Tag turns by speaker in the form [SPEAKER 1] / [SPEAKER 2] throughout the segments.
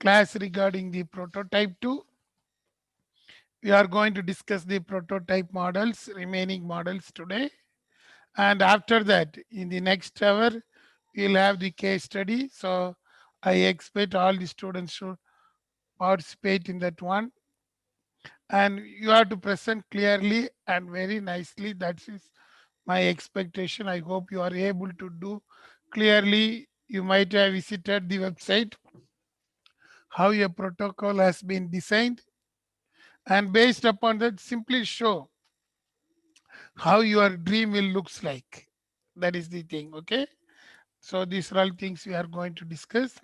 [SPEAKER 1] class regarding the prototype 2. We are going to discuss the prototype models, remaining models today. And after that, in the next hour, we'll have the case study. So I expect all the students should participate in that one. And you have to present clearly and very nicely. That is my expectation. I hope you are able to do clearly. You might have visited the website, how your protocol has been designed, and based upon that, simply show how your dream will looks like. That is the thing. Okay, so these are all things we are going to discuss.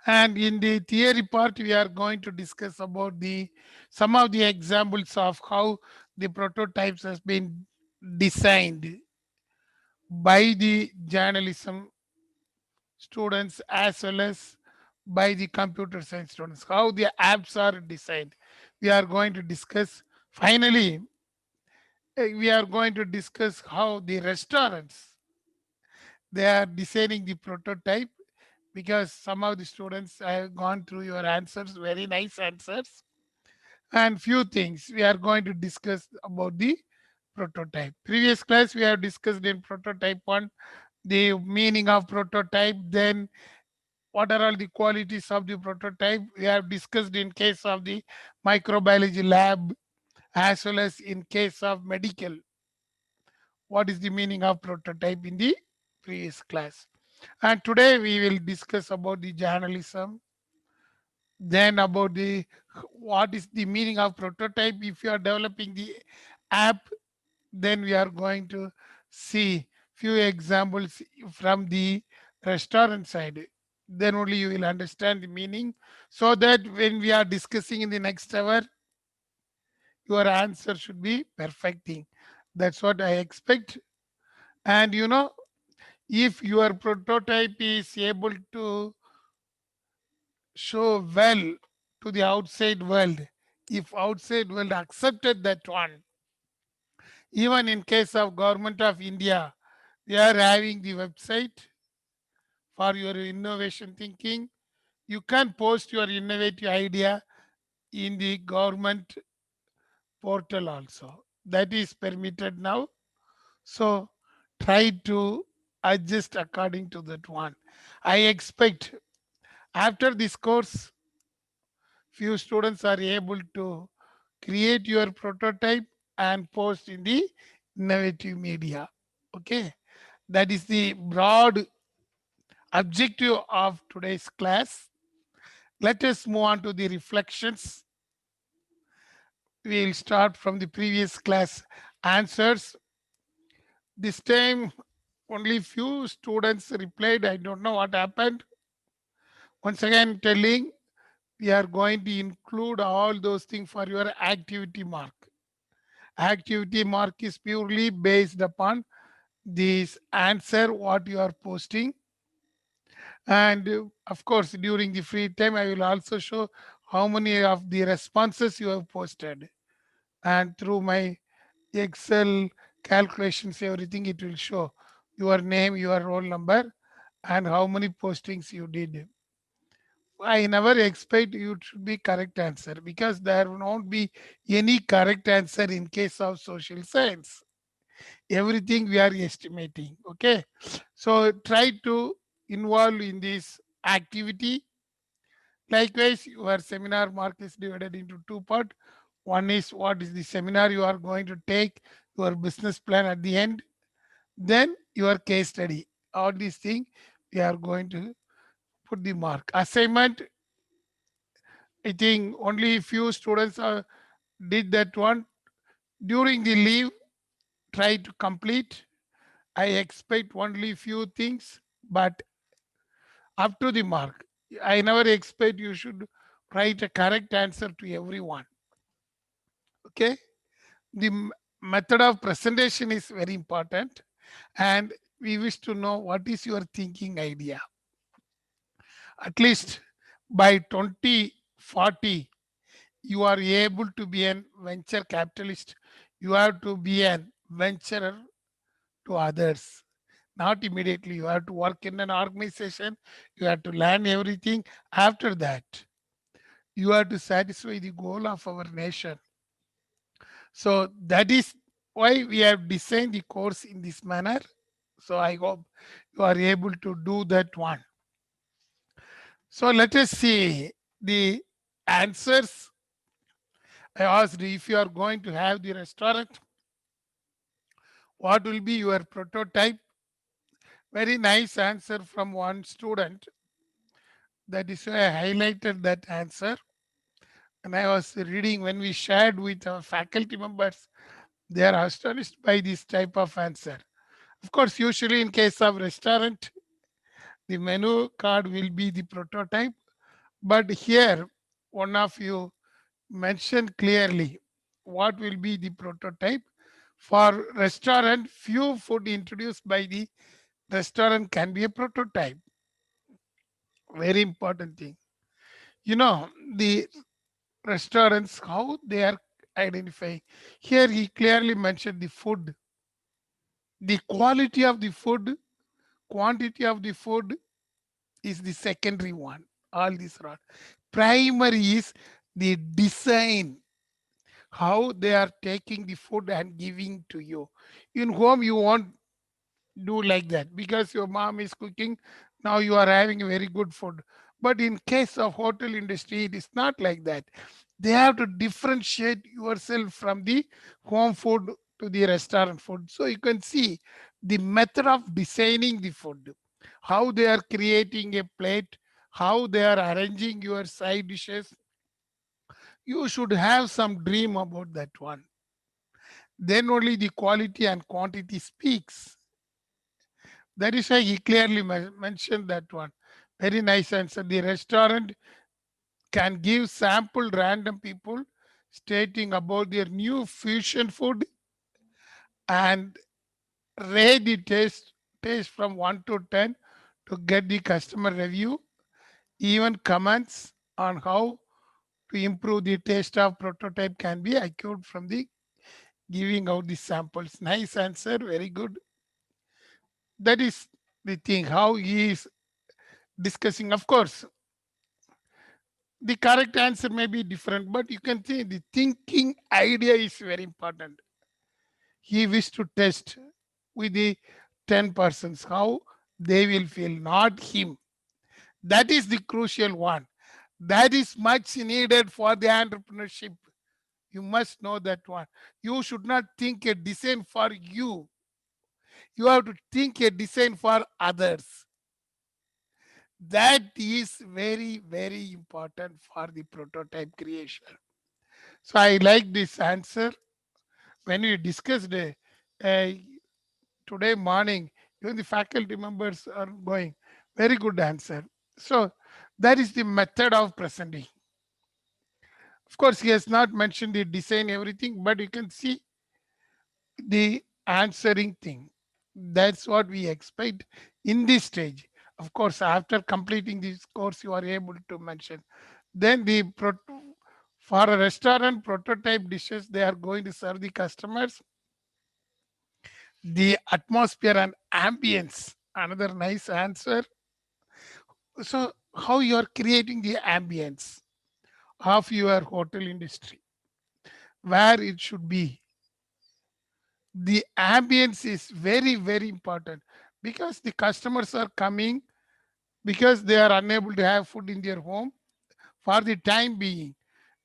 [SPEAKER 1] And in the theory part, we are going to discuss about the some of the examples of how the prototypes has been designed by the journalism students as well as by the computer science students, how the apps are designed. We are going to discuss. Finally, we are going to discuss how the restaurants they are designing the prototype, because some of the students have gone through your answers, very nice answers, and few things we are going to discuss about the prototype. Previous class we have discussed in prototype 1 the meaning of prototype, then what are all the qualities of the prototype. We have discussed in case of the microbiology lab as well as in case of medical, what is the meaning of prototype in the previous class. And today we will discuss about the journalism, then about the what is the meaning of prototype. If you are developing the app, then we are going to see few examples from the restaurant side, then only you will understand the meaning, so that when we are discussing in the next hour, your answer should be perfect thing. That's what I expect. And if your prototype is able to show well to the outside world, if outside world accepted that one, even in case of government of India, they are having the website for your innovation thinking. You can post your innovative idea in the government portal also. That is permitted now. So try to adjust according to that one. I expect after this course, few students are able to create your prototype and post in the innovative media. Okay, that is the broad objective of today's class. Let us move on to the reflections. We'll start from the previous class answers. This time only few students replied. I don't know what happened. Once again telling, we are going to include all those things for your activity mark. Activity mark is purely based upon this answer what you are posting. And of course, during the free time, I will also show how many of the responses you have posted. And through my Excel calculations, everything, it will show your name, your roll number, and how many postings you did. I never expect you to be correct answer, because there will not be any correct answer in case of social science. Everything we are estimating. Okay. So try to involve in this activity. Likewise, your seminar mark is divided into two parts. One is what is the seminar you are going to take, your business plan at the end, then your case study. All these things we are going to put the mark. Assignment, I think only few students did that one. During the leave, try to complete. I expect only few things, but up to the mark. I never expect you should write a correct answer to everyone. Okay. The method of presentation is very important, and we wish to know what is your thinking idea. At least by 2040, you are able to be a venture capitalist. You have to be a venturer to others. Not immediately. You have to work in an organization. You have to learn everything. After that, you have to satisfy the goal of our nation. So that is why we have designed the course in this manner. So I hope you are able to do that one. So let us see the answers. I asked if you are going to have the restaurant, what will be your prototype? Very nice answer from one student. That is why I highlighted that answer. And I was reading when we shared with our faculty members, they are astonished by this type of answer. Of course, usually in case of restaurant, the menu card will be the prototype. But here, one of you mentioned clearly what will be the prototype. For restaurant, few food introduced by the restaurant can be a prototype. Very important thing. You know, the restaurants, how they are identifying. Here he clearly mentioned the food, the quality of the food, quantity of the food is the secondary one. All these are all. Primary is the design, how they are taking the food and giving to you. In home, you won't do like that because your mom is cooking. Now you are having a very good food. But in case of hotel industry, it is not like that. They have to differentiate yourself from the home food to the restaurant food. So you can see the method of designing the food, how they are creating a plate, how they are arranging your side dishes. You should have some dream about that one. Then only the quality and quantity speaks. That is why he clearly mentioned that one. Very nice answer. The restaurant can give sample random people stating about their new fusion food and rate the taste from 1 to 10 to get the customer review, even comments on how to improve the taste of prototype can be acquired from the giving out the samples. Nice answer, very good. That is the thing, how he is discussing. Of course, the correct answer may be different, but you can see the thinking idea is very important. He wished to test with the 10 persons how they will feel, not him. That is the crucial one. That is much needed for the entrepreneurship. You must know that one. You should not think a design for you. You have to think a design for others. That is very, very important for the prototype creation. So I like this answer. When we discussed uh, today morning, even the faculty members are going, very good answer. So that is the method of presenting. Of course, he has not mentioned the design, everything, but you can see the answering thing. That's what we expect in this stage. Of course, after completing this course, you are able to mention. Then for a restaurant prototype dishes, they are going to serve the customers. The atmosphere and ambience, another nice answer. So how you are creating the ambience of your hotel industry, where it should be. The ambience is very, very important because the customers are coming because they are unable to have food in their home for the time being.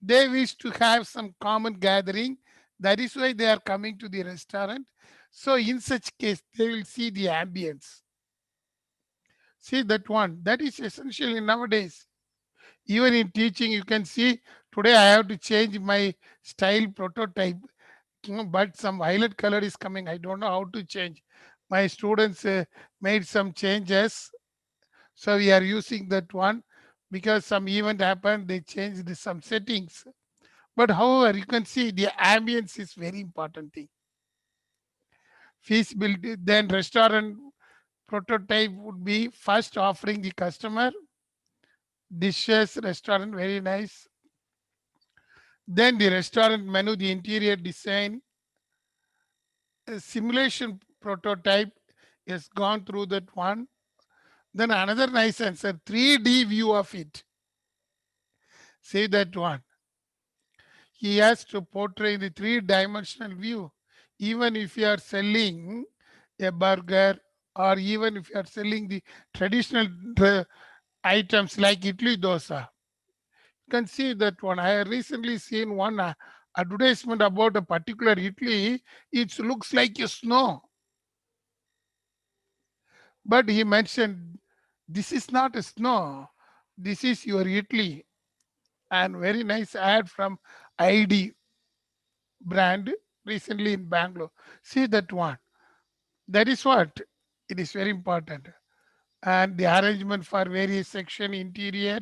[SPEAKER 1] They wish to have some common gathering. That is why they are coming to the restaurant. So in such case, they will see the ambience. See that one. That is essential in nowadays. Even in teaching, you can see today I have to change my style prototype. But some violet color is coming. I don't know how to change. My students made some changes. So we are using that one because some event happened. They changed some settings. But however, you can see the ambience is very important thing. Feasibility, then restaurant prototype would be first offering the customer dishes, restaurant, very nice. Then the restaurant menu, the interior design, simulation prototype, Yes, gone through that one. Then another nice answer, 3D view of it. See that one. He has to portray the three-dimensional view. Even if you are selling a burger, or even if you are selling the traditional items like idli dosa, you can see that one. I have recently seen one advertisement about a particular idli. It looks like a snow, but he mentioned this is not a snow. This is your idli. And very nice ad from ID brand recently in Bangalore. See that one. That is what it is very important. And the arrangement for various section interior,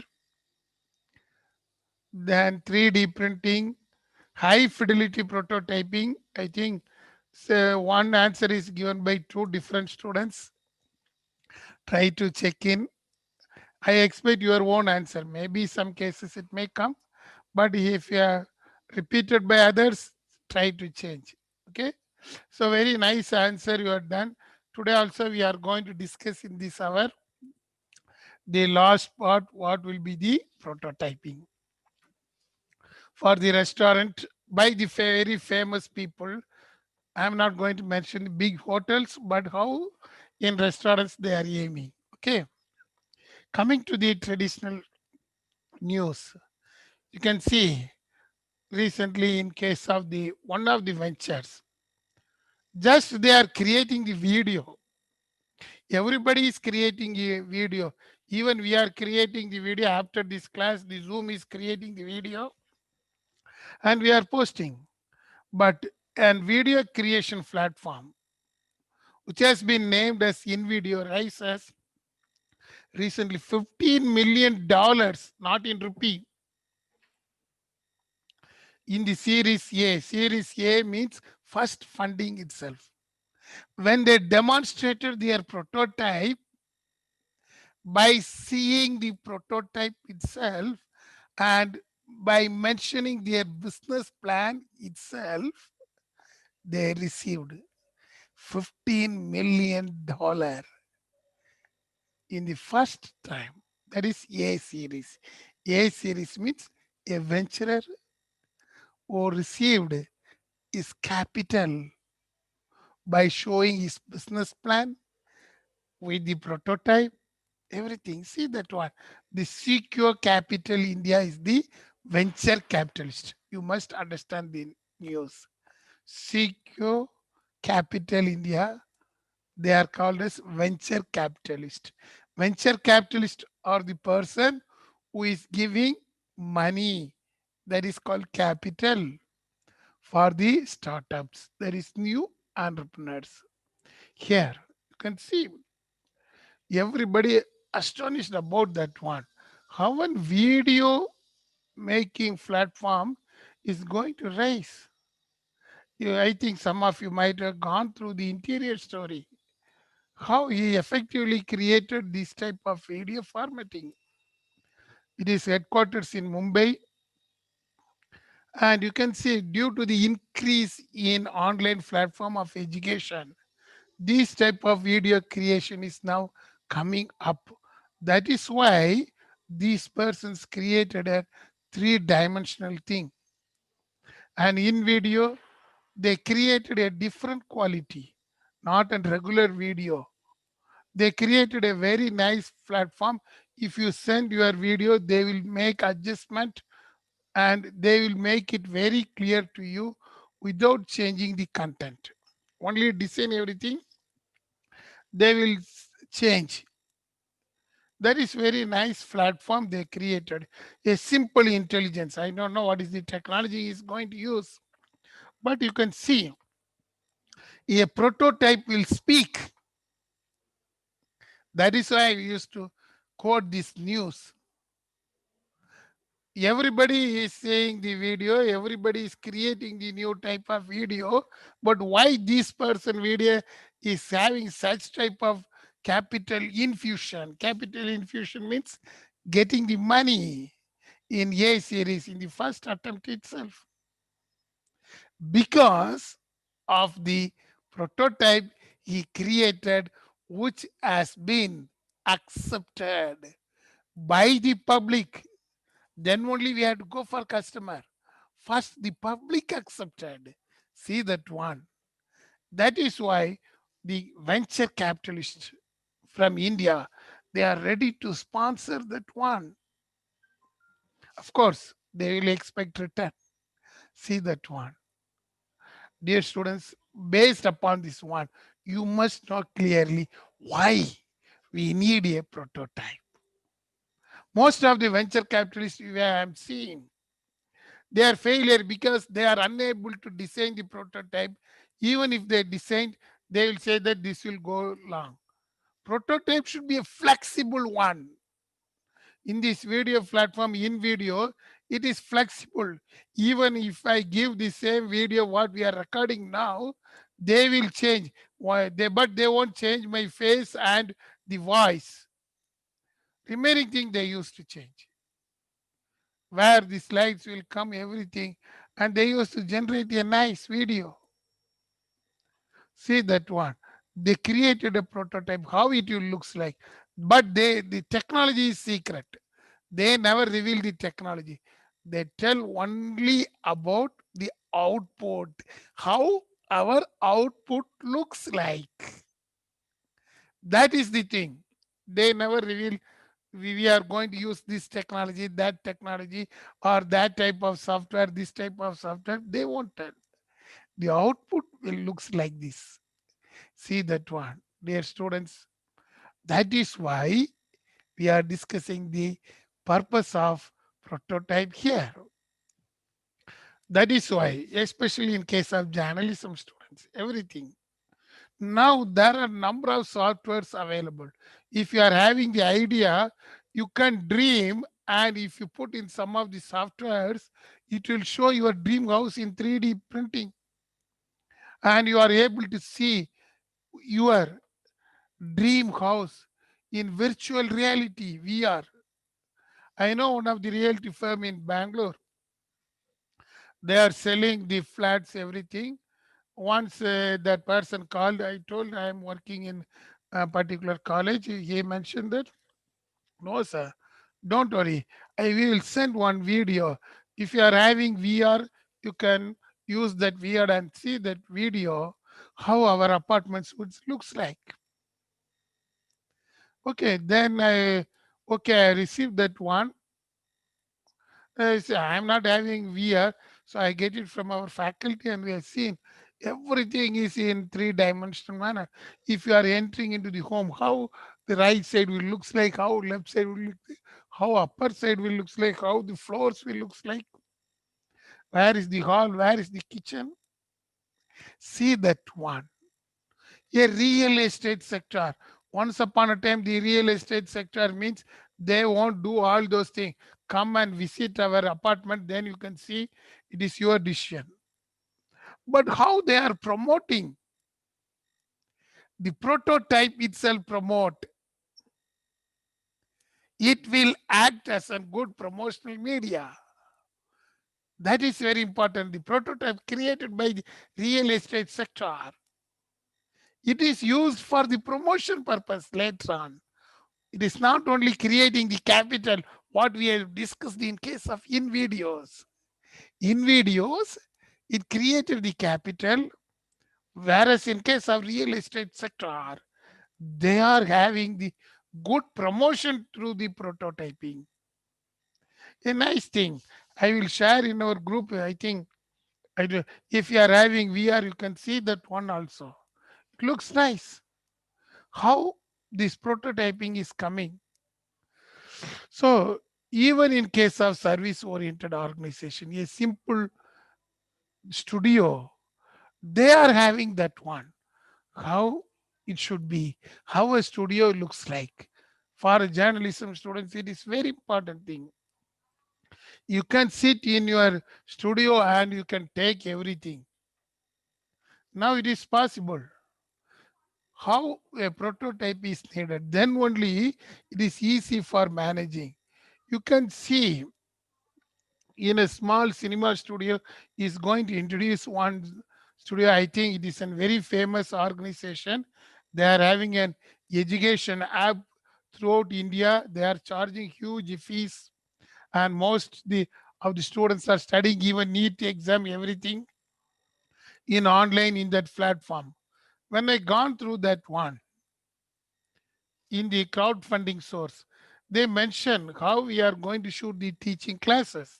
[SPEAKER 1] then 3D printing, high fidelity prototyping. I think so one answer is given by two different students. Try to check in. I expect your own answer. Maybe some cases it may come, but if you are repeated by others, try to change. Okay. So very nice answer you are done. Today also we are going to discuss in this hour the last part, what will be the prototyping for the restaurant by the very famous people. I am not going to mention the big hotels, but how in restaurants they are aiming. Okay. Coming to the traditional news, you can see recently in case of the one of the ventures, just they are creating the video. Everybody is creating a video. Even we are creating the video after this class. The Zoom is creating the video and we are posting. But an video creation platform, which has been named as InVideo, rises recently $15 million, not in rupee, in the Series A. Series A means first funding itself. When they demonstrated their prototype, by seeing the prototype itself and by mentioning their business plan itself, they received $15 million in the first time. That is A series. A series means a venturer who received his capital by showing his business plan with the prototype, everything. See that one. The Secure Capital India is the venture capitalist. You must understand the news. Secure Capital India, they are called as venture capitalist. Venture capitalist are the person who is giving money, that is called capital, for the startups. There is new entrepreneurs. Here you can see everybody astonished about that one. How one video making platform is going to rise. I think some of you might have gone through the interior story, how he effectively created this type of video formatting. It is headquarters in Mumbai, and you can see due to the increase in online platform of education, this type of video creation is now coming up. That is why these persons created a three-dimensional thing. And in video, they created a different quality, not a regular video. They created a very nice platform. If you send your video, they will make adjustment and they will make it very clear to you without changing the content. Only design everything, they will change. That is very nice platform they created. A simple intelligence. I don't know what is the technology is going to use, but you can see a prototype will speak. That is why I used to quote this news. Everybody is saying the video, everybody is creating the new type of video, but why this person video is having such type of capital infusion? Capital infusion means getting the money in A series in the first attempt itself, because of the prototype he created which has been accepted by the public. Then only we have to go for customer. First, the public accepted. See that one. That is why the venture capitalists from India, they are ready to sponsor that one. Of course, they will expect return. See that one. Dear students, based upon this one, you must know clearly why we need a prototype. Most of the venture capitalists we have seen, they are failure because they are unable to design the prototype. Even if they designed, they will say that this will go long. Prototype should be a flexible one. In this video platform, in video, it is flexible. Even if I give the same video what we are recording now, they will change. Why they, but they won't change my face and the voice. Remaining thing they used to change, where the slides will come, everything, and they used to generate a nice video. See that one. They created a prototype, how it will looks like, but the technology is secret. They never reveal the technology. They tell only about the output, how our output looks like. That is the thing. They never reveal we are going to use this technology, that technology, or that type of software, this type of software. They won't tell. The output will looks like this. See that one. Dear students, that is why we are discussing the purpose of prototype here. That is why, especially in case of journalism students, everything. Now there are number of softwares available. If you are having the idea, you can dream, and if you put in some of the softwares, it will show your dream house in 3D printing, and you are able to see your dream house in virtual reality VR. I know one of the realty firm in Bangalore. They are selling the flats, everything. Once that person called, I told I am working in a particular college. He mentioned that, no, sir, don't worry. I will send one video. If you are having VR, you can use that VR and see that video, how our apartments would looks like. Okay, then I received that one. I'm not having VR, so I get it from our faculty, and we have seen everything is in three-dimensional manner. If you are entering into the home, how the right side will looks like, how left side will look like, how upper side will looks like, how the floors will looks like, where is the hall, where is the kitchen. See that one. A real estate sector. Once upon a time, the real estate sector means they won't do all those things. Come and visit our apartment, then you can see it is your decision. But how they are promoting, the prototype itself promote, it will act as a good promotional media. That is very important. The prototype created by the real estate sector, it is used for the promotion purpose later on. It is not only creating the capital, what we have discussed in case of InVideos. InVideos, it created the capital, whereas in case of real estate sector, they are having the good promotion through the prototyping. A nice thing. I will share in our group. I think if you are having VR, you can see that one also. It looks nice. How this prototyping is coming. So even in case of service oriented organization, a simple studio, they are having that one. How it should be, how a studio looks like. For journalism students, it is very important thing. You can sit in your studio and you can take everything. Now it is possible. How a prototype is needed, then only it is easy for managing. You can see in a small cinema studio is going to introduce one studio. I think it is a very famous organization, They are having an education app throughout India. They are charging huge fees, and most of the students are studying even NEET exam, everything in online in that platform. When I gone through that one in the crowdfunding source, they mention how we are going to shoot the teaching classes.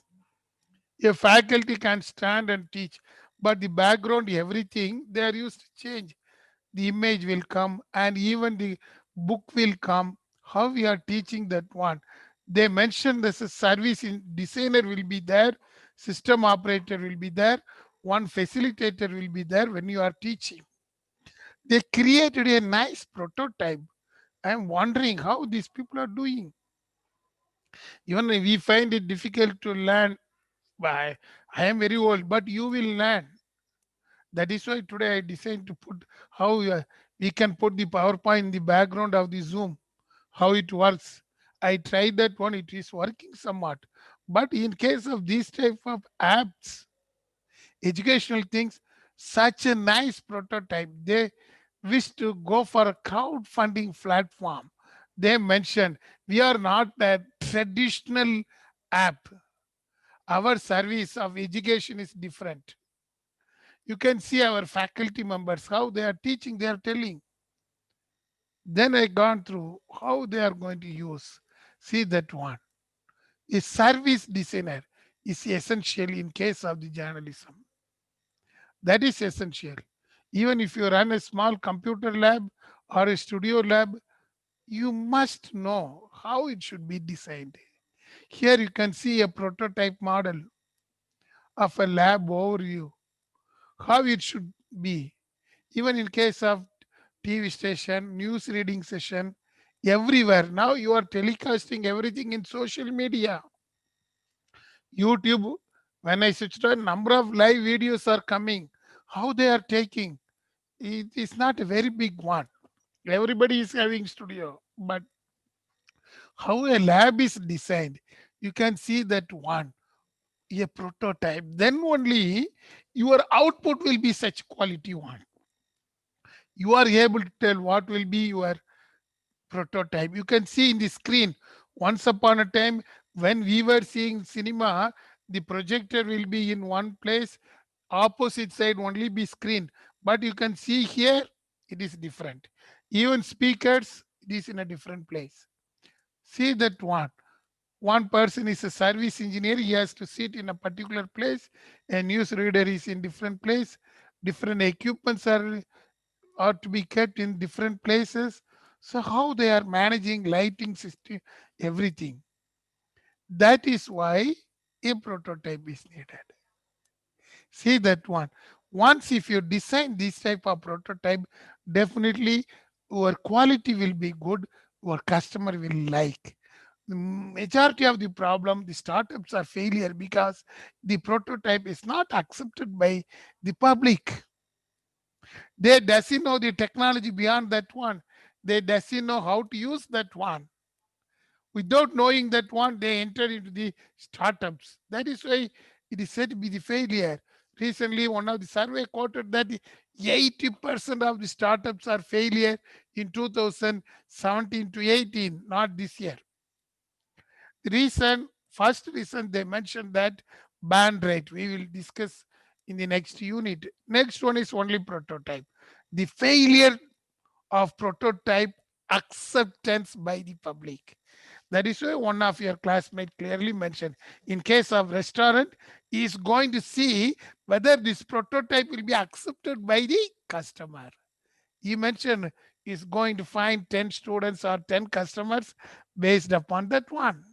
[SPEAKER 1] A faculty can stand and teach, but the background, everything they are used to change. The image will come and even the book will come. How we are teaching that one? They mention this a service in designer will be there, system operator will be there, one facilitator will be there when you are teaching. They created a nice prototype. I'm wondering how these people are doing. Even we find it difficult to learn. I am very old, but you will learn. That is why today I decided to put how we can put the PowerPoint in the background of the Zoom, how it works. I tried that one, it is working somewhat. But in case of these type of apps, educational things, such a nice prototype. They wish to go for a crowdfunding platform. They mentioned we are not a traditional app. Our service of education is different. You can see our faculty members, how they are teaching, they are telling. Then I gone through how they are going to use. See that one. A service designer is essential in case of the journalism. That is essential. Even if you run a small computer lab or a studio lab, you must know how it should be designed. Here you can see a prototype model of a lab overview, how it should be. Even in case of TV station, news reading session, everywhere. Now you are telecasting everything in social media. YouTube, when I switched on, number of live videos are coming. How they are taking. It is not a very big one. Everybody is having studio, but how a lab is designed, you can see that one, a prototype. Then only your output will be such quality one. You are able to tell what will be your prototype. You can see in the screen. Once upon a time, when we were seeing cinema, the projector will be in one place, opposite side only be screen. But you can see here, it is different. Even speakers, it is in a different place. See that one. One person is a service engineer, he has to sit in a particular place. A news reader is in different place. Different equipments are to be kept in different places. So how they are managing lighting system, everything. That is why a prototype is needed. See that one. Once if you design this type of prototype, definitely your quality will be good, your customer will like. The majority of the problem, the startups are failure because the prototype is not accepted by the public. They doesn't know the technology beyond that one. They doesn't know how to use that one. Without knowing that one, they enter into the startups. That is why it is said to be the failure. Recently, one of the survey quoted that 80% of the startups are failure in 2017 to 18, not this year. The reason, first reason they mentioned that ban rate. We will discuss in the next unit. Next one is only prototype. The failure of prototype acceptance by the public. That is why one of your classmates clearly mentioned. In case of restaurant, he is going to see whether this prototype will be accepted by the customer. He mentioned is going to find 10 students or 10 customers based upon that one.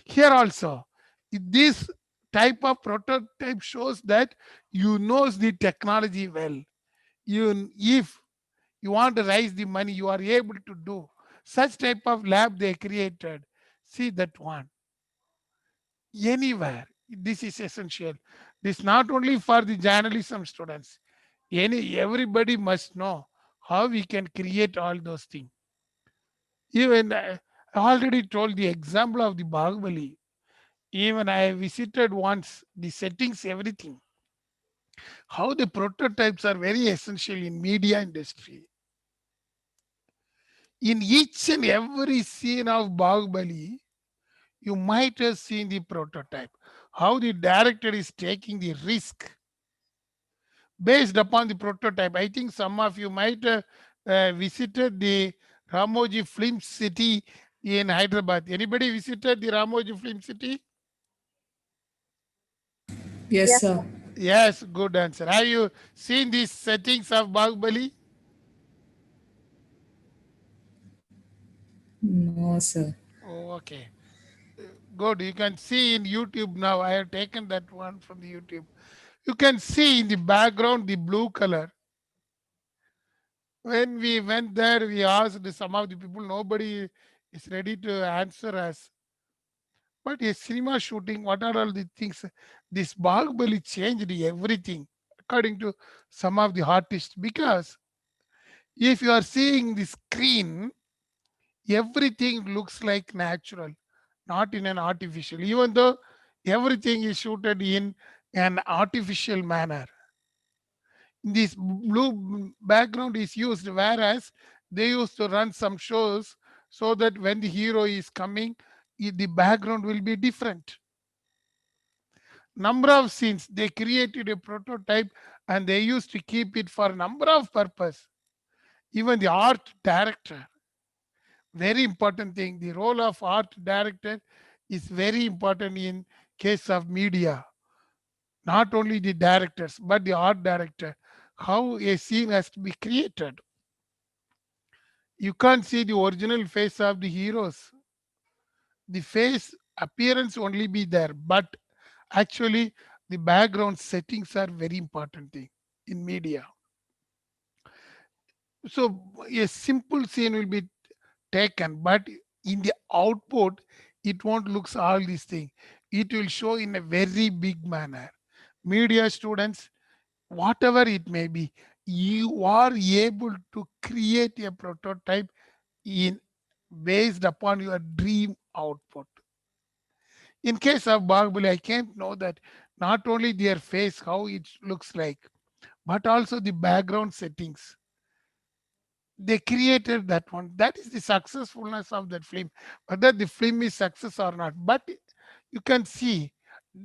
[SPEAKER 1] Here also, this type of prototype shows that you knows the technology well. You, if you want to raise the money, you are able to do. Such type of lab they created. See that one. Anywhere. This is essential. This not only for the journalism students. Everybody must know how we can create all those things. Even I already told the example of the Bahubali. Even I visited once the settings, everything. How the prototypes are very essential in media industry. In each and every scene of Bahubali, you might have seen the prototype. How the director is taking the risk based upon the prototype. I think some of you might have visited the Ramoji Film City in Hyderabad. Anybody visited the Ramoji Film City?
[SPEAKER 2] Yes, sir.
[SPEAKER 1] Yes, good answer. Have you seen these settings of Bahubali?
[SPEAKER 2] No, sir.
[SPEAKER 1] Oh, okay. Good. You can see in YouTube now. I have taken that one from the YouTube. You can see in the background the blue color. When we went there, we asked some of the people, nobody is ready to answer us. But a cinema shooting, what are all the things? This Bahubali changed everything, according to some of the artists. Because if you are seeing the screen, everything looks like natural, not in an artificial, even though everything is shooted in an artificial manner. This blue background is used, whereas they used to run some shows so that when the hero is coming, the background will be different. Number of scenes, they created a prototype and they used to keep it for a number of purpose. Even the art director, very important thing, the role of art director is very important in case of media. Not only the directors but the art director, how a scene has to be created. You can't see the original face of the heroes. The face appearance only be there, but actually the background settings are very important thing in media. So a simple scene will be taken, but in the output, it won't looks all these things. It will show in a very big manner. Media students, whatever it may be, you are able to create a prototype in based upon your dream output. In case of Bahubali, I can't know that not only their face, how it looks like, but also the background settings. They created that one. That is the successfulness of that film. Whether the film is success or not, but you can see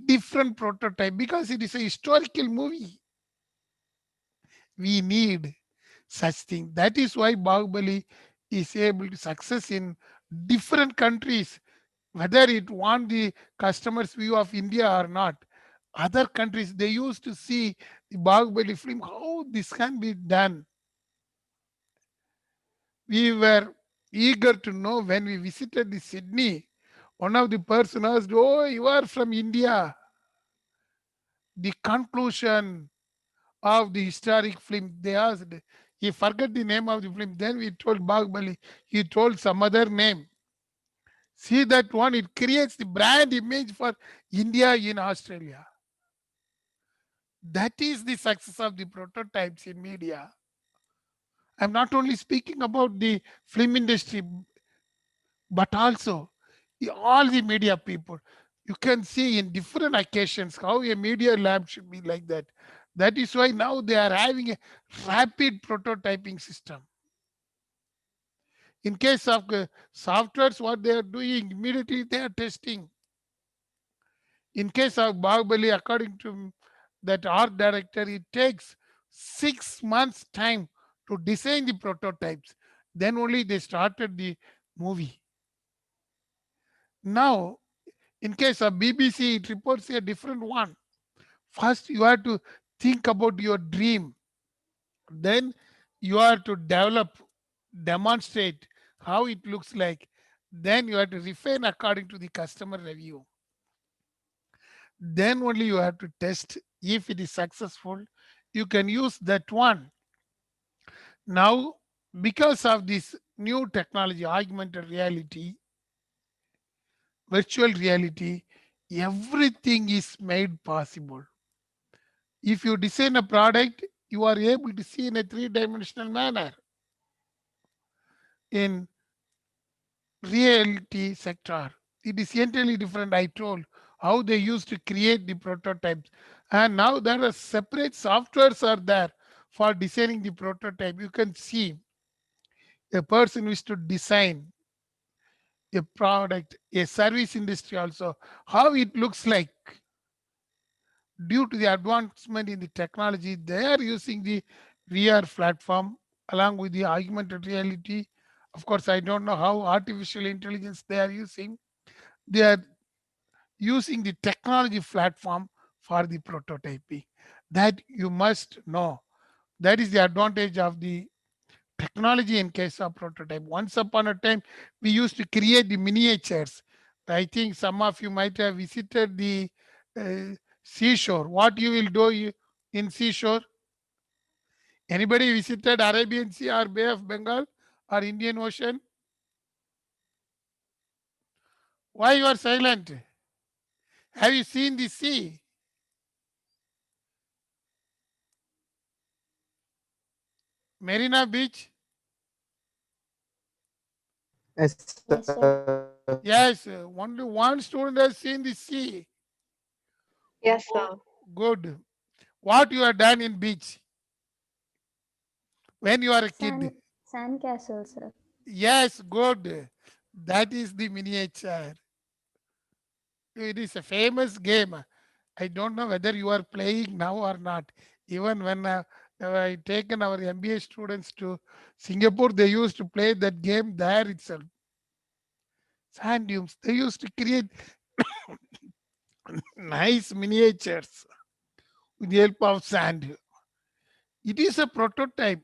[SPEAKER 1] different prototype because it is a historical movie. We need such thing. That is why Bahubali is able to success in different countries, whether it won the customers' view of India or not. Other countries they used to see the Bahubali film. How this can be done? We were eager to know when we visited the Sydney. One of the person asked, "Oh, you are from India." The conclusion of the historic film, they asked, he forgot the name of the film. Then we told Bahubali, he told some other name. See that one, it creates the brand image for India in Australia. That is the success of the prototypes in media. I'm not only speaking about the film industry, but also all the media people. You can see in different occasions how a media lab should be like that. That is why now they are having a rapid prototyping system. In case of softwares, what they are doing, immediately they are testing. In case of Bahubali, according to that art director, it takes 6 months time to design the prototypes. Then only they started the movie. Now, in case of BBC, it reports a different one. First, you have to think about your dream. Then you have to develop, demonstrate how it looks like. Then you have to refine according to the customer review. Then only you have to test if it is successful. You can use that one. Now, because of this new technology, augmented reality, virtual reality, everything is made possible. If you design a product, you are able to see in a three-dimensional manner. In reality sector, it is entirely different. I told how they used to create the prototypes. And now there are separate softwares are there for designing the prototype. You can see A person wish to design a product, a service industry also, how it looks like. Due to the advancement in the technology, they are using the VR platform along with the augmented reality. Of course, I don't know how artificial intelligence they are using. They are using the technology platform for the prototyping. That you must know. That is the advantage of the technology in case of prototype. Once upon a time, we used to create the miniatures. I think some of you might have visited the uh, seashore. What you will do in seashore? Anybody visited Arabian Sea or Bay of Bengal or Indian Ocean? Why you are silent? Have you seen the sea? Marina Beach?
[SPEAKER 3] Yes, sir.
[SPEAKER 1] Yes, only one student has seen the sea.
[SPEAKER 4] Yes,
[SPEAKER 1] Oh,
[SPEAKER 4] sir.
[SPEAKER 1] good. What you have done in beach when you are a kid?
[SPEAKER 4] Sand castle, sir.
[SPEAKER 1] Yes, good. That is the miniature. It is a famous game. I don't know whether you are playing now or not. Even when I taken our MBA students to Singapore, they used to play that game there itself. Sand dunes. They used to create nice miniatures with the help of sand. It is a prototype.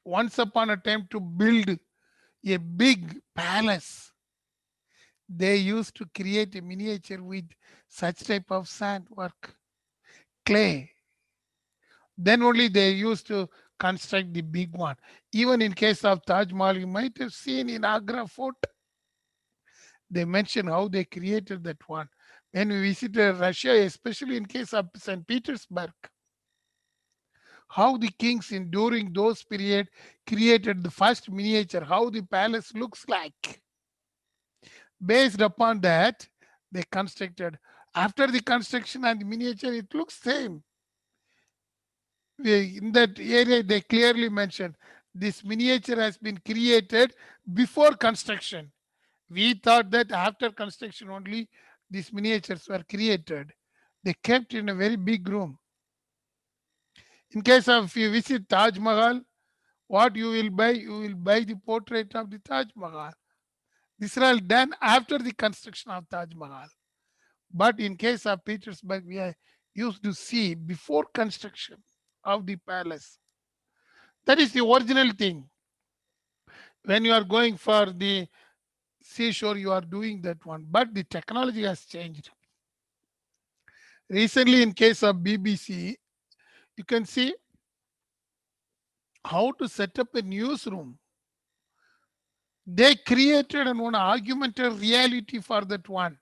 [SPEAKER 1] Once upon a time, to build a big palace, they used to create a miniature with such type of sand work, clay. Then only they used to construct the big one. Even in case of Taj Mahal, you might have seen in Agra Fort, they mention how they created that one. When we visited Russia, especially in case of St. Petersburg, how the kings in during those period created the first miniature, how the palace looks like. Based upon that, they constructed. After the construction and the miniature, it looks same. In that area, they clearly mentioned this miniature has been created before construction. We thought that after construction only these miniatures were created. They kept in a very big room. In case of if you visit Taj Mahal, what you will buy? You will buy the portrait of the Taj Mahal. These are all done after the construction of Taj Mahal. But in case of Petersburg, we are used to see before construction of the palace. That is the original thing. When you are going for the seashore, you are doing that one. But the technology has changed. Recently, in case of BBC, you can see how to set up a newsroom. They created an one augmented reality for that one.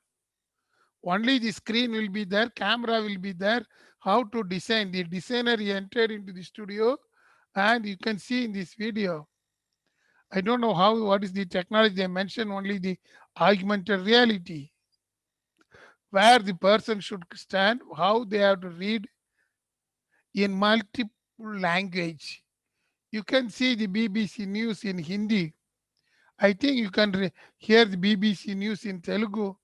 [SPEAKER 1] Only the screen will be there, camera will be there. How to design? The designer entered into the studio, and you can see in this video. I don't know what is the technology. They mentioned only the augmented reality, where the person should stand, how they have to read in multiple language. You can see the BBC News in Hindi. I think you can hear the BBC News in Telugu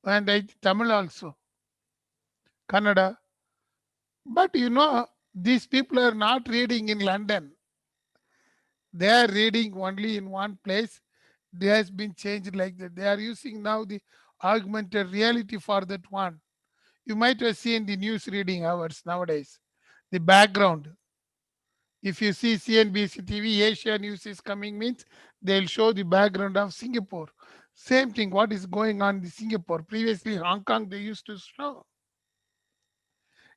[SPEAKER 1] and Tamil also, Kannada. But these people are not reading in London. They are reading only in one place. They has been changed like that. They are using now the augmented reality for that one. You might have seen the news reading hours nowadays. The background. If you see CNBC TV, Asia News is coming means they'll show the background of Singapore. Same thing, what is going on in Singapore. Previously, Hong Kong, they used to show.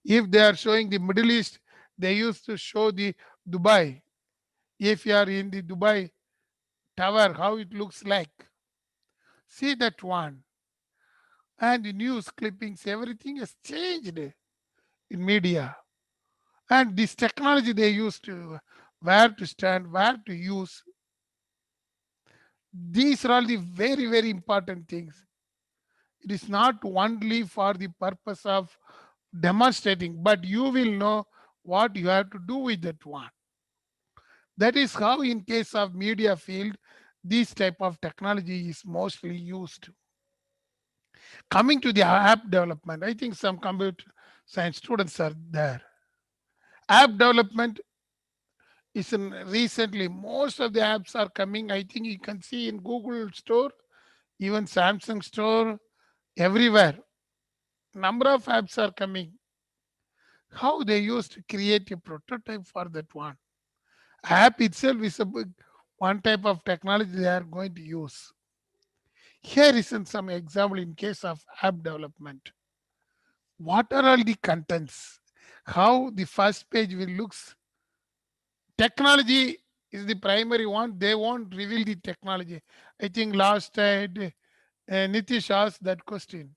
[SPEAKER 1] If they are showing the Middle East, they used to show the Dubai. If you are in the Dubai tower, how it looks like. See that one. And the news clippings, everything has changed in media. And this technology they used to where to stand, where to use. These are all the very, very important things. It is not only for the purpose of demonstrating, but you will know what you have to do with that one. That is how, in case of media field, This type of technology is mostly used. Coming to the app development, I think some computer science students are there. App development is in recently, most of the apps are coming. I think you can see in Google Store, even Samsung Store, everywhere. Number of apps are coming. How they used to create a prototype for that one. App itself is a big one type of technology they are going to use. Here is some example in case of app development. What are all the contents? How the first page will looks. Technology is the primary one. They won't reveal the technology. I think last Nitish asked that question.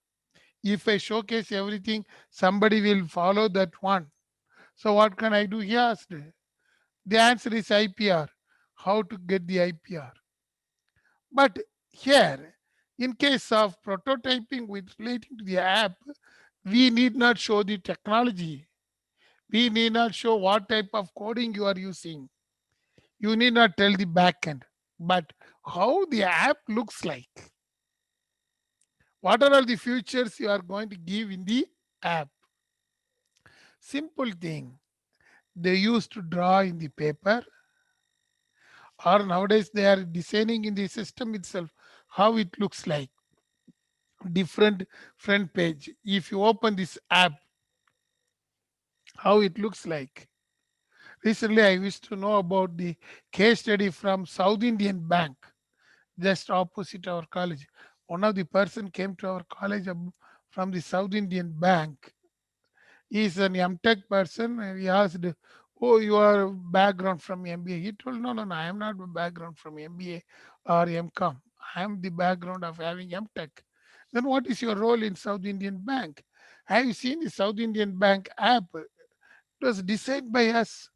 [SPEAKER 1] If I showcase everything, somebody will follow that one. So what can I do? He asked. The answer is IPR. How to get the IPR? But here, in case of prototyping with relating to the app, we need not show the technology. We need not show what type of coding you are using. You need not tell the backend, but how the app looks like. What are all the features you are going to give in the app? Simple thing. They used to draw in the paper, or nowadays they are designing in the system itself how it looks like. Different front page. If you open this app, how it looks like. Recently, I wish to know about the case study from South Indian Bank, just opposite our college. One of the person came to our college from the South Indian Bank. He is an MTech person. And he asked, "Oh, your background from MBA?" He told, "No, no, no, I am not a background from MBA or MCOM. I am the background of having MTech." Then what is your role in South Indian Bank? Have you seen the South Indian Bank app? It was designed by us.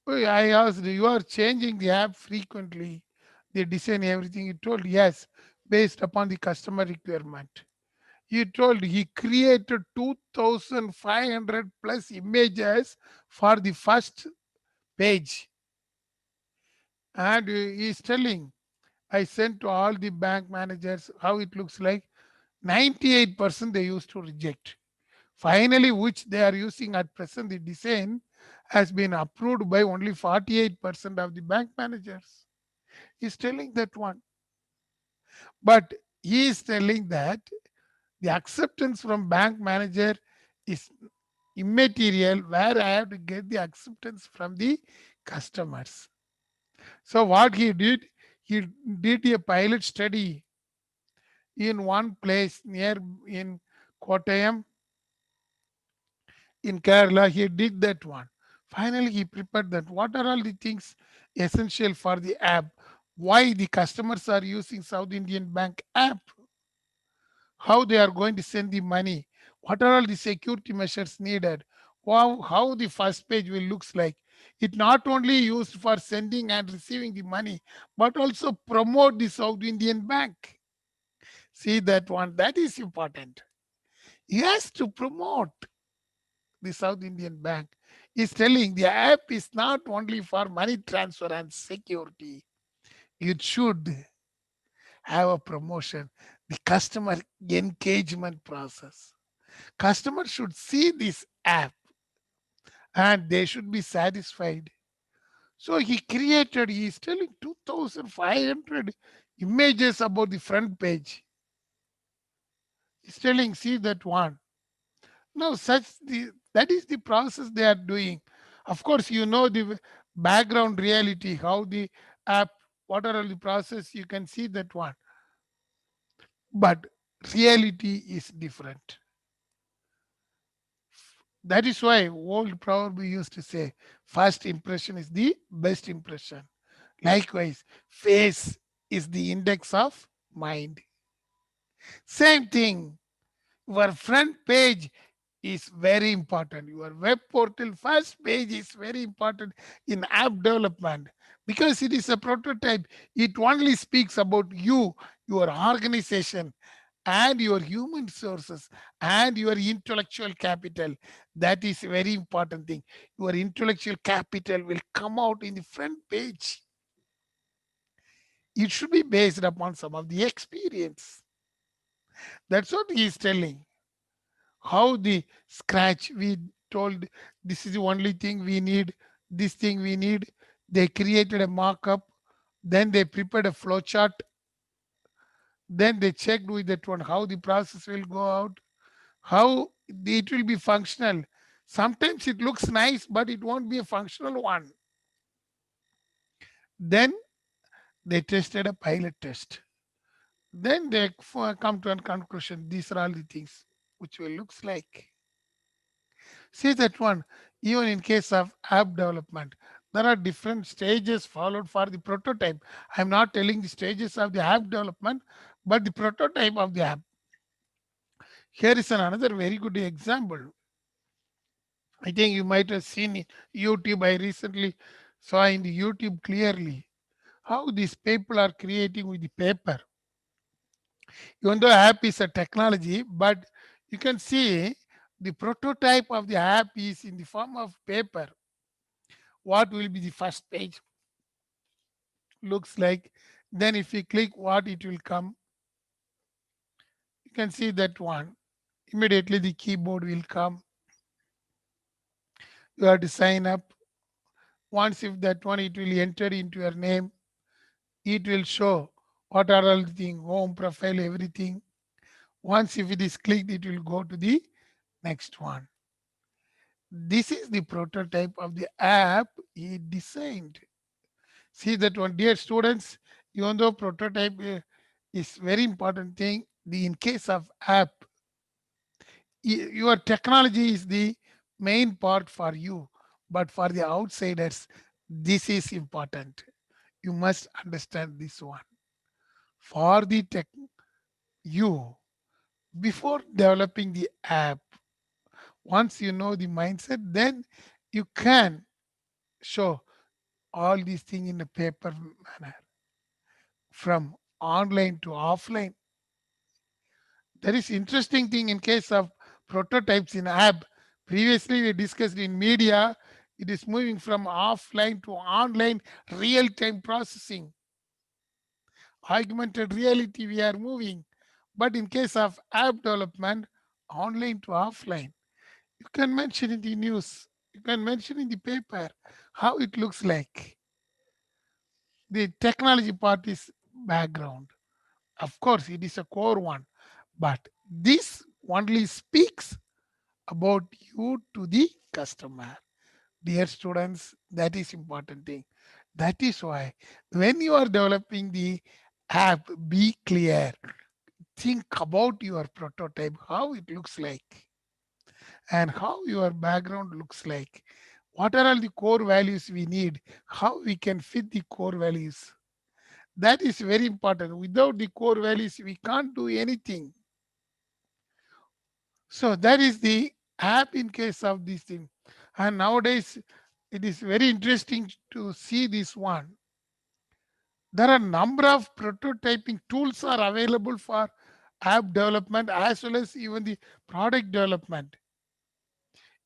[SPEAKER 1] Oh, I asked, "You are changing the app frequently. They design everything." He told, "Yes, based upon the customer requirement." He told he created 2,500 plus images for the first page. And he's telling, I sent to all the bank managers how it looks like. 98% they used to reject. Finally, which they are using at present, the design has been approved by only 48% of the bank managers. He's telling that one. But he is telling that the acceptance from bank manager is immaterial, where I have to get the acceptance from the customers. So what he did a pilot study in one place near in Kottayam in Kerala. He did that one. Finally, he prepared that. What are all the things essential for the app? Why the customers are using South Indian Bank app? How they are going to send the money? What are all the security measures needed? How the first page will looks like? It not only used for sending and receiving the money, but also promote the South Indian Bank. See that one, that is important. He has to promote the South Indian Bank. He's telling the app is not only for money transfer and security. It should have a promotion, the customer engagement process. Customers should see this app and they should be satisfied. So he is telling 2,500 images about the front page. He's telling, see that one. Now, that is the process they are doing. Of course, you know the background reality, how the app, what are all the process, you can see that one. But reality is different. That is why old proverb we used to say, first impression is the best impression. Likewise, face is the index of mind. Same thing. Your front page is very important. Your web portal first page is very important in app development because it is a prototype. It only speaks about you, your organization, and your human sources and your intellectual capital. That is a very important thing. Your intellectual capital will come out in the front page. it should be based upon some of the experience. That's what he is telling. How the scratch, we told this is the only thing we need, this thing we need. They created a markup, then they prepared a flow chart, then they checked with that one how the process will go out, how it will be functional. Sometimes it looks nice, but it won't be a functional one. Then they tested a pilot test. Then they come to a conclusion. These are all the things which will looks like. See that one, even in case of app development, there are different stages followed for the prototype. I'm not telling the stages of the app development, but the prototype of the app. Here is another very good example. I think you might have seen in YouTube. I recently saw in the YouTube clearly how these people are creating with the paper. Even though app is a technology, but you can see the prototype of the app is in the form of paper. What will be the first page looks like? Then if you click, what it will come, you can see that one. Immediately the keyboard will come. You have to sign up. Once if that one, it will enter into your name. It will show what are all the things, home, profile, everything. Once if it is clicked, it will go to the next one. This is the prototype of the app he designed. See that one, dear students, even though prototype is very important thing, the in case of app, your technology is the main part for you, but for the outsiders, this is important. You must understand this one. For the tech, you, before developing the app, once you know the mindset, then you can show all these things in a paper manner, from online to offline. There is interesting thing in case of prototypes in app. Previously we discussed in media, it is moving from offline to online real-time processing. Augmented reality we are moving. But in case of app development, online to offline. You can mention in the news, you can mention in the paper how it looks like. The technology part is background. Of course, it is a core one, but this only speaks about you to the customer. Dear students, that is important thing. That is why when you are developing the app, be clear. Think about your prototype, how it looks like, and how your background looks like. What are all the core values we need? How we can fit the core values? That is very important. Without the core values, we can't do anything. So that is the app in case of this thing. And nowadays, it is very interesting to see this one. There are a number of prototyping tools are available for app development as well as even the product development.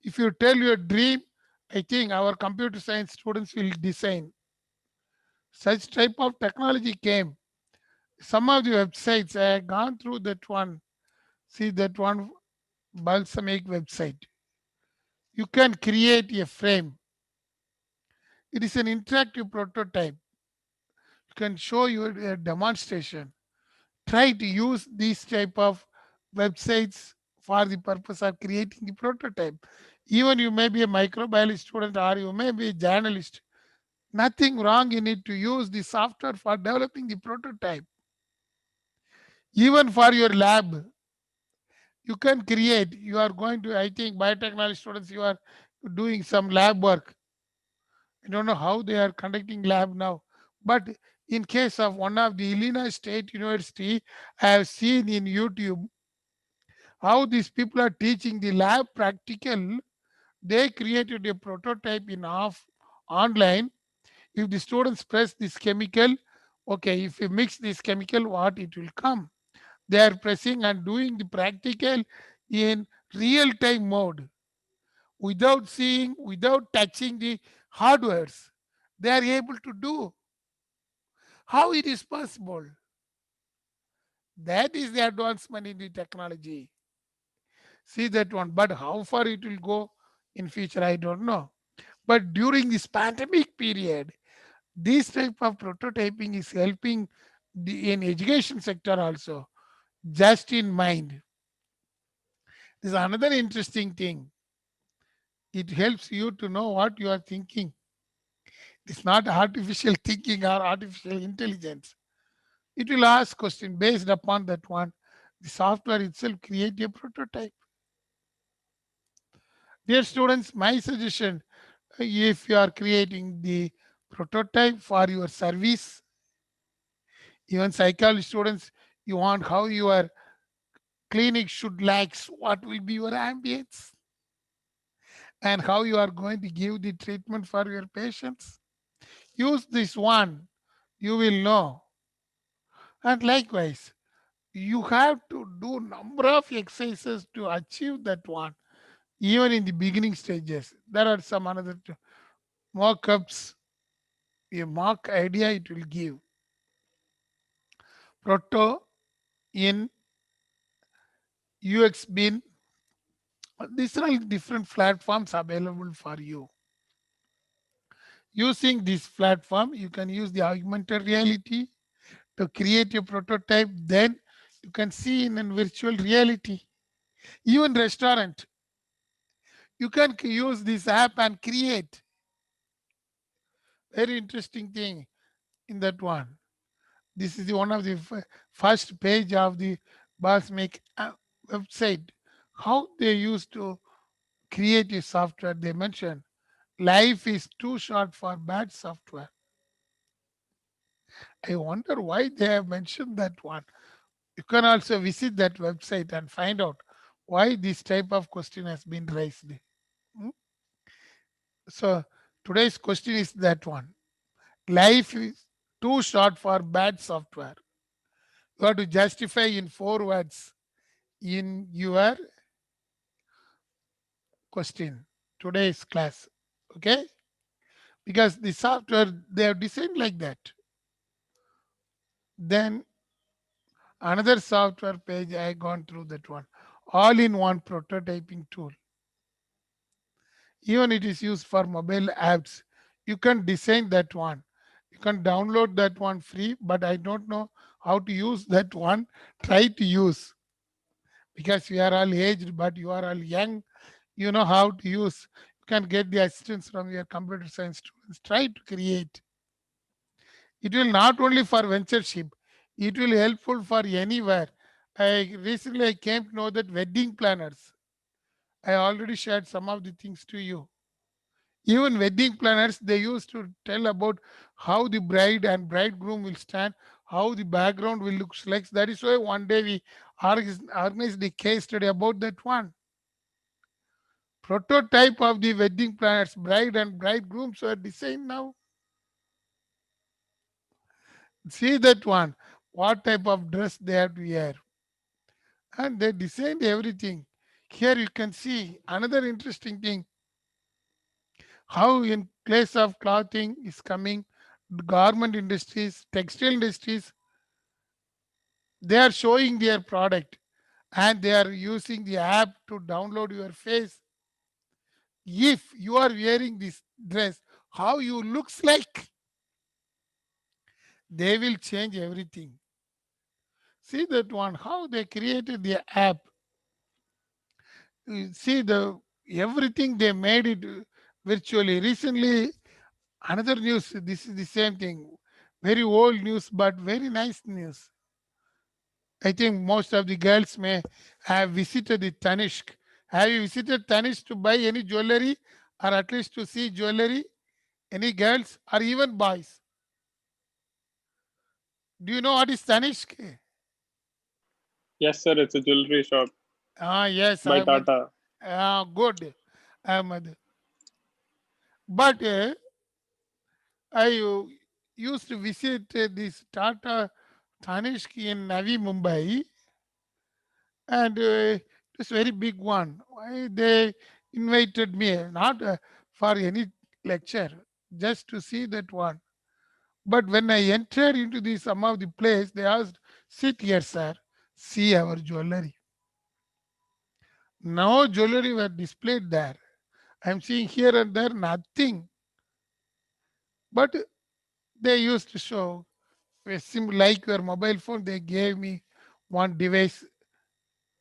[SPEAKER 1] If you tell your dream, I think our computer science students will design. Such type of technology came. Some of the websites, I have gone through that one. See that one Balsamic website. You can create a frame. It is an interactive prototype. You can show you a demonstration. Try to use these type of websites for the purpose of creating the prototype. Even you may be a microbiology student or you may be a journalist. Nothing wrong in it to use the software for developing the prototype. Even for your lab, you can create. You are going to, I think, biotechnology students, you are doing some lab work. I don't know how they are conducting lab now, but in case of one of the Illinois State University, I have seen in YouTube how these people are teaching the lab practical. They created a prototype in off online. If the students press this chemical, okay, if you mix this chemical, what it will come? They are pressing and doing the practical in real-time mode without seeing, without touching the hardwares. They are able to do. How it is possible? That is the advancement in the technology. See that one. But how far it will go in future, I don't know. But during this pandemic period, this type of prototyping is helping in education sector also. Just in mind. This is another interesting thing. It helps you to know what you are thinking. It's not artificial thinking or artificial intelligence. It will ask question based upon that one. The software itself create a prototype. Dear students, my suggestion, if you are creating the prototype for your service, even psychology students, you want how your clinic should like, what will be your ambience, and how you are going to give the treatment for your patients. Use this one, you will know. And likewise, you have to do number of exercises to achieve that one. Even in the beginning stages, there are some another mock-ups, a mock idea it will give. Proto in UX bin. These are all different platforms available for you. Using this platform, you can use the augmented reality to create a prototype. Then you can see in a virtual reality. Even restaurant, you can use this app and create. Very interesting thing in that one. This is one of the first page of the Boss Make website. How they used to create a software. They mention life is too short for bad software. I wonder why they have mentioned that one. You can also visit that website and find out why this type of question has been raised. Hmm? So today's question is that one. Life is too short for bad software. You have to justify in 4 words in your question today's class. Okay? Because the software they have designed like that. Then another software page I gone through that one. All in one prototyping tool. Even it is used for mobile apps. You can design that one. You can download that one free, but I don't know how to use that one. Try to use because we are all aged, but you are all young. You know how to use. You can get the assistance from your computer science students. Try to create. It will not only for ventureship, it will helpful for anywhere. I came to know that wedding planners. I already shared some of the things to you. Even wedding planners, they used to tell about how the bride and bridegroom will stand, how the background will look like. That is why one day we organized the case study about that one. Prototype of the wedding planners, bride and bridegrooms were designed now. See that one, what type of dress they have to wear. And they designed everything. Here you can see another interesting thing, how in place of clothing is coming, garment industries, textile industries, they are showing their product and they are using the app to download your face. If you are wearing this dress, how you looks like, they will change everything. See that one, how they created the app. You see the everything they made it virtually. Recently, another news, this is the same thing. Very old news, but very nice news. I think most of the girls may have visited the Tanishq. Have you visited Tanishq to buy any jewelry or at least to see jewelry? Any girls or even boys? Do you know what is Tanishq?
[SPEAKER 5] Yes, sir. It's a jewelry shop
[SPEAKER 1] Yes,
[SPEAKER 5] by
[SPEAKER 1] Ahmed.
[SPEAKER 5] Tata.
[SPEAKER 1] Good, Ahmed. But I used to visit this Tata Tanishq in Navi Mumbai, and it's very big one. Why they invited me, not for any lecture, just to see that one. But when I entered into the some of the place, they asked, sit here, sir, see our jewelry. No jewelry were displayed there. I'm seeing here and there nothing. But they used to show a like your mobile phone, they gave me one device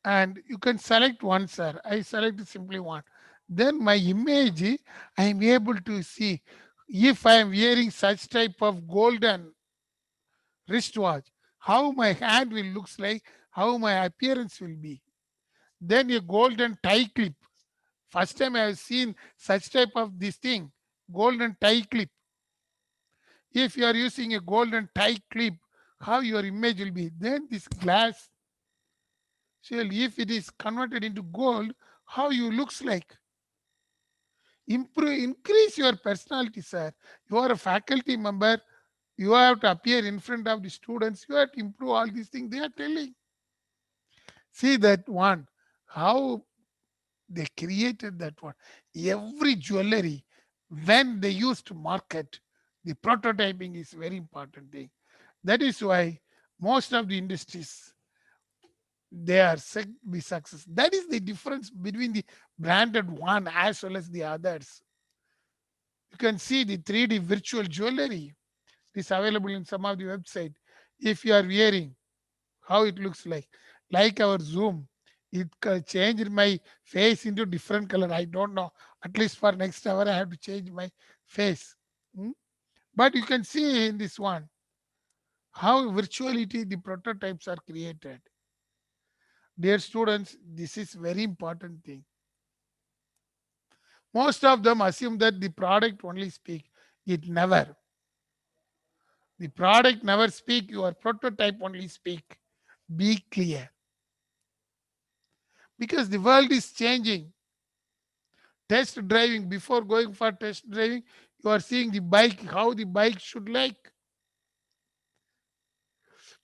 [SPEAKER 1] and you can select one, sir. I select simply one. Then my image, I am able to see if I am wearing such type of golden wristwatch, how my hand will looks like, how my appearance will be. Then a golden tie clip. First time I have seen such type of this thing, golden tie clip. If you are using a golden tie clip, how your image will be. Then this glass shell, if it is converted into gold, how you looks like. Improve, increase your personality, sir. You are a faculty member. You have to appear in front of the students. You have to improve all these things. They are telling. See that one, how they created that one. Every jewelry, when they used to market, the prototyping is very important thing. That is why most of the industries they are be success. That is the difference between the branded one as well as the others. You can see the 3D virtual jewelry is available in some of the website. If you are wearing, how it looks like our Zoom. It changed my face into different color. I don't know. At least for next hour, I have to change my face. Hmm? But you can see in this one how virtuality the prototypes are created. Dear students, this is very important thing. Most of them assume that the product only speak. It never. The product never speak. Your prototype only speak. Be clear. Because the world is changing. Test driving, before going for test driving, you are seeing the bike, how the bike should like.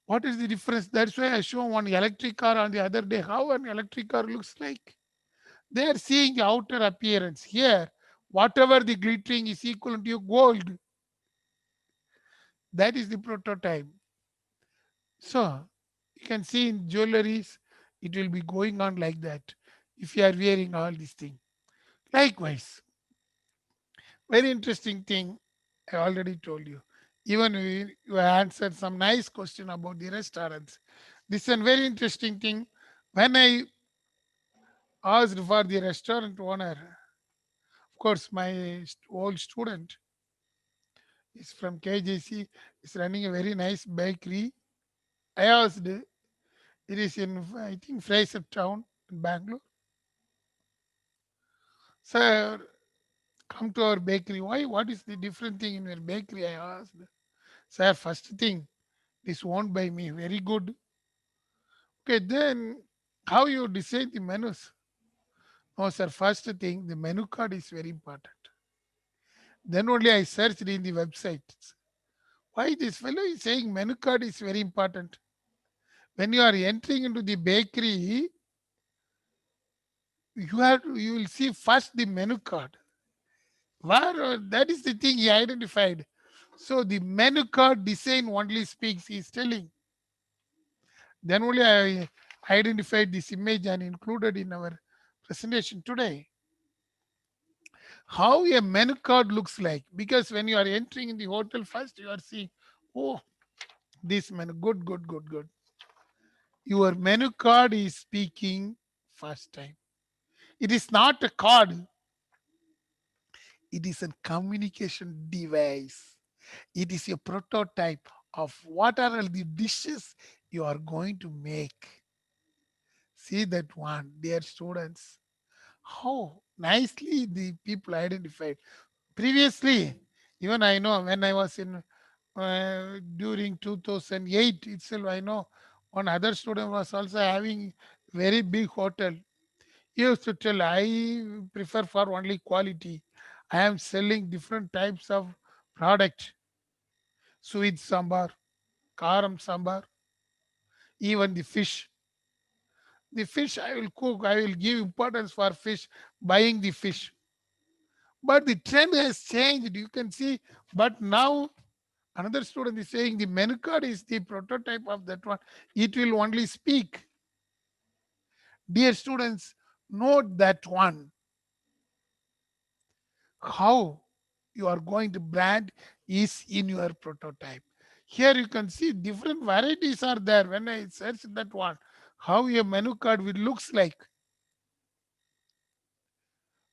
[SPEAKER 1] What is the difference? That's why I show one electric car on the other day, how an electric car looks like. They are seeing the outer appearance. Here, whatever the glittering is equal to gold. That is the prototype. So you can see in jewelries, it will be going on like that if you are wearing all these things. Likewise, very interesting thing I already told you. Even you answered some nice question about the restaurants. This is a very interesting thing. When I asked for the restaurant owner, of course, my old student is from KJC, is running a very nice bakery. I asked, it is in, I think, Fraser Town in Bangalore. Sir, come to our bakery. Why? What is the different thing in your bakery? I asked. Sir, first thing, it is owned by me. Very good. Okay, then how you decide the menus? No, sir, first thing, the menu card is very important. Then only I searched in the website. Why this fellow is saying menu card is very important? When you are entering into the bakery, you will see first the menu card. Where that is the thing he identified. So the menu card design only speaks, he is telling. Then only I identified this image and included in our presentation today. How a menu card looks like, because when you are entering in the hotel, first you are seeing, oh, this menu, good. Your menu card is speaking first time. It is not a card, it is a communication device. It is a prototype of what are the dishes you are going to make. See that one, dear students, how nicely the people identified. Previously, even I know when I was in during 2008 itself, I know one other student was also having very big hotel. He used to tell, I prefer for only quality. I am selling different types of product, sweet sambar, karam sambar, even the fish. The fish I will cook, I will give importance for fish, buying the fish. But the trend has changed, you can see. But now Another student is saying the menu card is the prototype of that one. It will only speak. Dear students, note that one. How you are going to brand is in your prototype. Here you can see different varieties are there. When I search that one, how your menu card will looks like.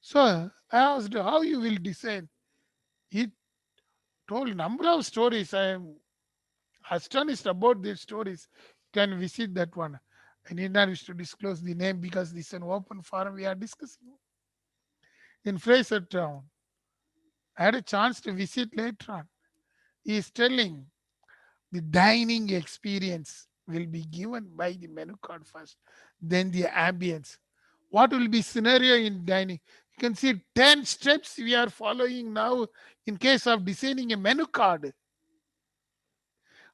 [SPEAKER 1] So I asked how you will design. He told number of stories. I am astonished about these stories. Can visit that one. I need not wish to disclose the name because this is an open forum we are discussing. In Fraser Town, I had a chance to visit later on. He is telling the dining experience will be given by the menu card first, then the ambience. What will be scenario in dining? You can see 10 steps we are following now in case of designing a menu card.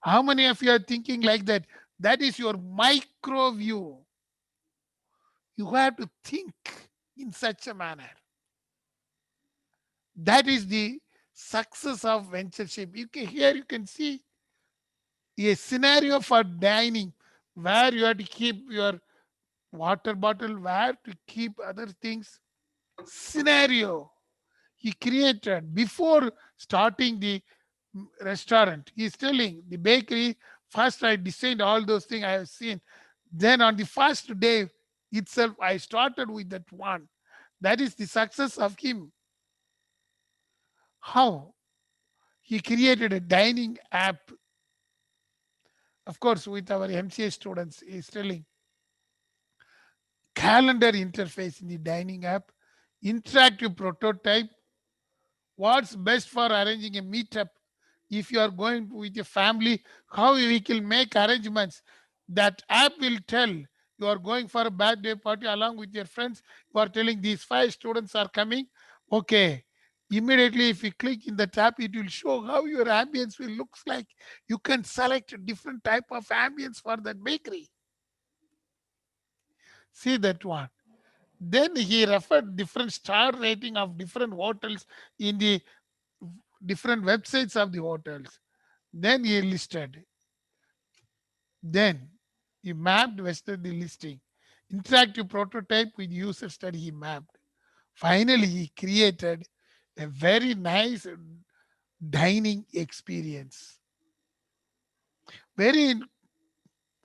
[SPEAKER 1] How many of you are thinking like that? That is your micro view. You have to think in such a manner. That is the success of ventureship. Here you can see a scenario for dining where you have to keep your water bottle, where to keep other things. Scenario he created before starting the restaurant. He's telling the bakery, first I designed all those things I have seen. Then on the first day itself, I started with that one. That is the success of him. How? He created a dining app. Of course, with our MCA students, he's telling calendar interface in the dining app, interactive prototype, what's best for arranging a meetup. If you are going with your family, how we can make arrangements. That app will tell you are going for a birthday party along with your friends. You are telling these 5 students are coming. Okay. Immediately, if you click in the tab, it will show how your ambience will looks like. You can select a different type of ambience for that bakery. See that one. Then he referred different star rating of different hotels in the different websites of the hotels. Then he listed. Then he mapped Western the listing. Interactive prototype with user study he mapped. Finally, he created a very nice dining experience. Very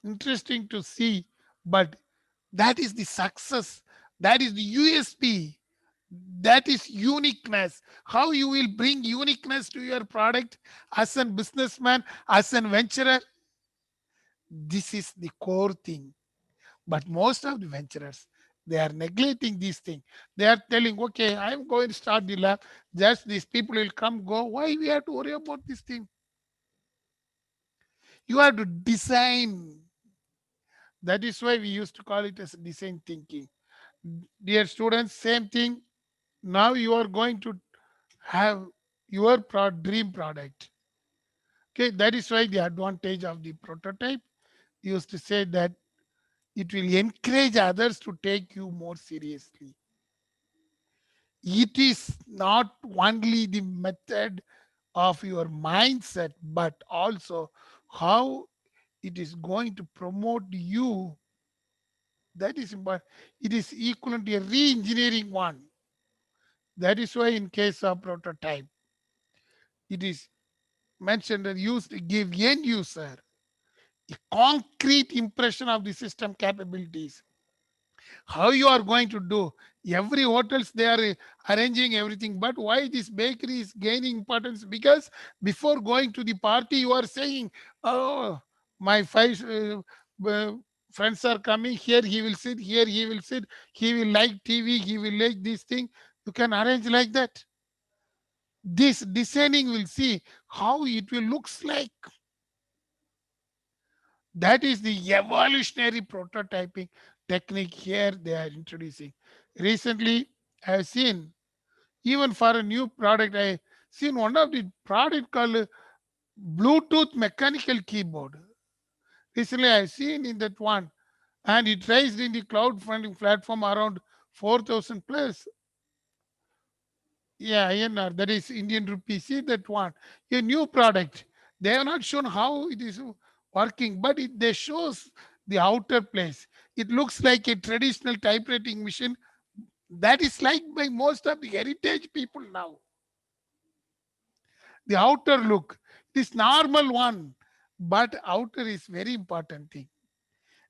[SPEAKER 1] interesting to see, but that is the success. That is the USP. That is uniqueness. How you will bring uniqueness to your product as a businessman, as a venturer. This is the core thing. But most of the venturers, they are neglecting these things. They are telling, okay, I'm going to start the lab. Just these people will come, go. Why we have to worry about this thing? You have to design. That is why we used to call it as design thinking. Dear students, same thing. Now you are going to have your dream product. Okay, that is why the advantage of the prototype used to say that it will encourage others to take you more seriously. It is not only the method of your mindset, but also how it is going to promote you. That is important. It is equivalent to a re-engineering one. That is why in case of prototype, it is mentioned and used to give end user a concrete impression of the system capabilities. How you are going to do? Every hotels they are arranging everything, but why this bakery is gaining importance? Because before going to the party, you are saying, "Oh, my 5 friends are coming here. He will sit here. He will sit. He will like TV. He will like this thing." You can arrange like that. This designing will see how it will looks like. That is the evolutionary prototyping technique here they are introducing. Recently, I have seen, even for a new product, I seen one of the product called Bluetooth mechanical keyboard. Recently, I have seen in that one, and it raised in the crowdfunding platform around 4,000 plus. Yeah, INR, that is Indian rupee. See that one, a new product. They have not shown how it is working, but they shows the outer place. It looks like a traditional typewriting machine that is liked by most of the heritage people now. The outer look, this normal one, but outer is very important thing.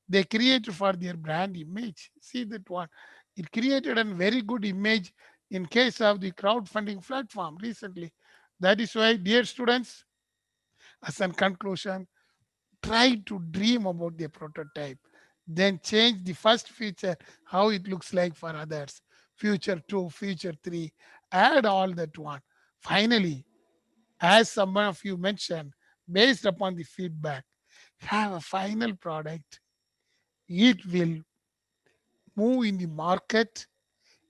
[SPEAKER 1] They create for their brand image. See that one. It created a very good image in case of the crowdfunding platform recently. That is why, dear students, as a conclusion, try to dream about the prototype. Then change the first feature, how it looks like for others. Future 2, future 3, add all that one. Finally, as some of you mentioned, based upon the feedback, have a final product. It will move in the market.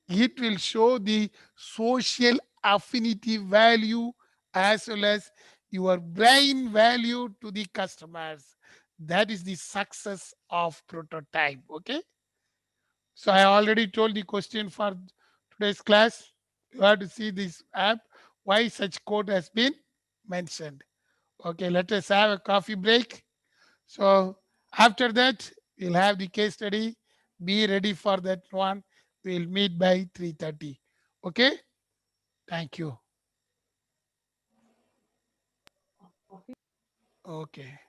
[SPEAKER 1] It will show the social affinity value as well as your brain value to the customers. That is the success of prototype. Okay. So I already told the question for today's class. You have to see this app, why such code has been mentioned. Okay, let us have a coffee break. So after that, we'll have the case study. Be ready for that one. We'll meet by 3:30. Okay. Thank you. Okay.